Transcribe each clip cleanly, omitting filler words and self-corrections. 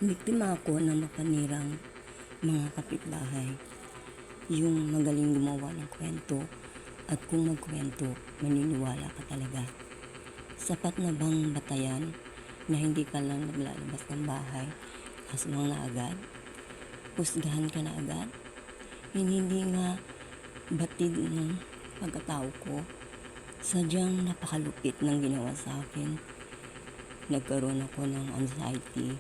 Biktima ako ng mapanirang mga kapitbahay. Yung magaling gumawa ng kwento at kung magkwento, maniniwala ka talaga. Sapat na bang batayan na hindi ka lang naglalabas ng bahay, aswang na agad? Husgahan ka na agad? Hindi nga batid ng pagkatao ko. Sadyang napakalupit ng ginawa sa akin. Nagkaroon ako ng anxiety.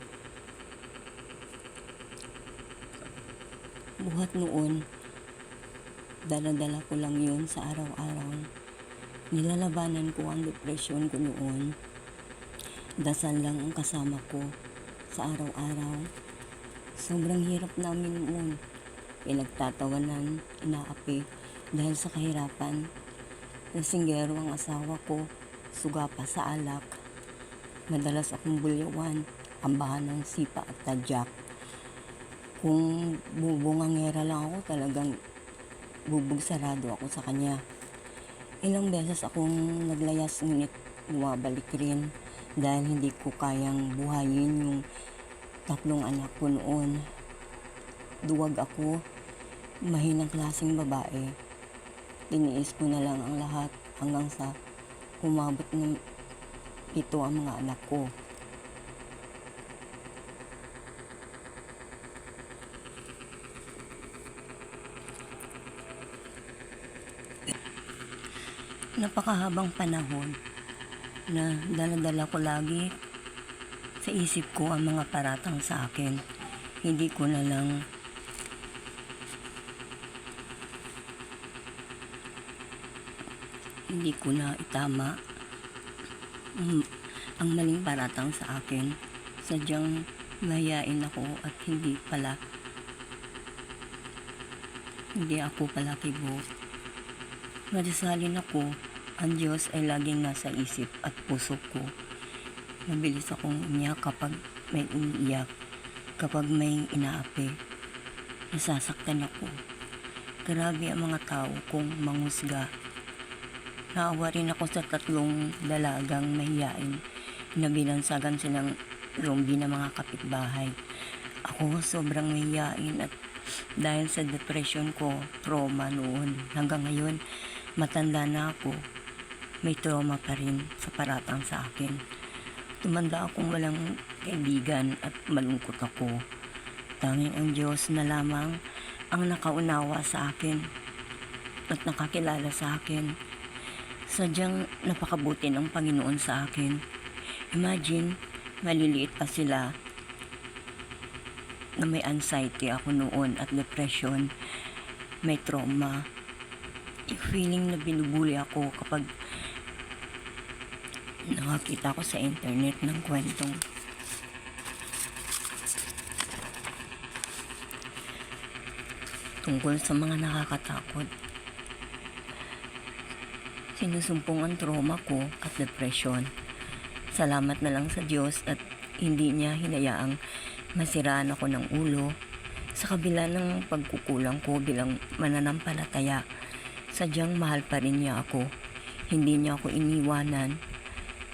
Buhat noon, dala-dala ko lang yun sa araw-araw. Nilalabanan ko ang depression ko noon. Dasal lang ang kasama ko sa araw-araw. Sobrang hirap namin noon. Pinagtatawanan, inaapi dahil sa kahirapan. Lasinggero ang asawa ko, suga pa sa alak. Madalas akong bulyawan, ambahan ng sipa at tadyak. Kung bubungangera lang ako, talagang bubog sarado ako sa kanya. Ilang beses akong naglayas ngunit bumabalik rin dahil hindi ko kayang buhayin yung 3 anak ko noon. Duwag ako, mahinang klaseng babae. Tiniis ko na lang ang lahat hanggang sa umabot ng 7 ang mga anak ko. Napakahabang panahon na dala-dala ko lagi sa isip ko ang mga paratang sa akin. Hindi ko na itama ang maling paratang sa akin. Sadyang mahiyain ako at hindi ako pala kibo. Madasalin ako, ang Diyos ay laging nasa isip at puso ko. Mabilis akong umiyak kapag may umiiyak, kapag may inaapi. Nasasaktan ako. Grabe ang mga tao kong manghusga. Naawa rin ako sa 3 dalagang mahiyain na binansagan silang zombie na mga kapitbahay. Ako sobrang mahiyain at dahil sa depression ko, trauma noon. Hanggang ngayon, matanda na ako, may trauma pa rin sa paratang sa akin. Tumanda akong walang kaibigan at malungkot ako. Tanging ang Diyos na lamang ang nakaunawa sa akin at nakakilala sa akin. Sadyang napakabuti ng Panginoon sa akin. Imagine, maliliit pa sila na may anxiety ako noon at depression, may trauma. Yung feeling na binubuli ako kapag nakakita ko sa internet ng kwentong tungkol sa mga nakakatakot. Sinusumpong ang trauma ko at depression. Salamat na lang sa Diyos at hindi niya hinayaang masiraan ako ng ulo sa kabila ng pagkukulang ko bilang mananampalataya. Sadyang mahal pa rin niya ako. Hindi niya ako iniwanan.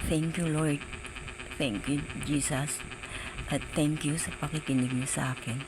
Thank you, Lord. Thank you, Jesus. At thank you sa pakikinig niyo sa akin.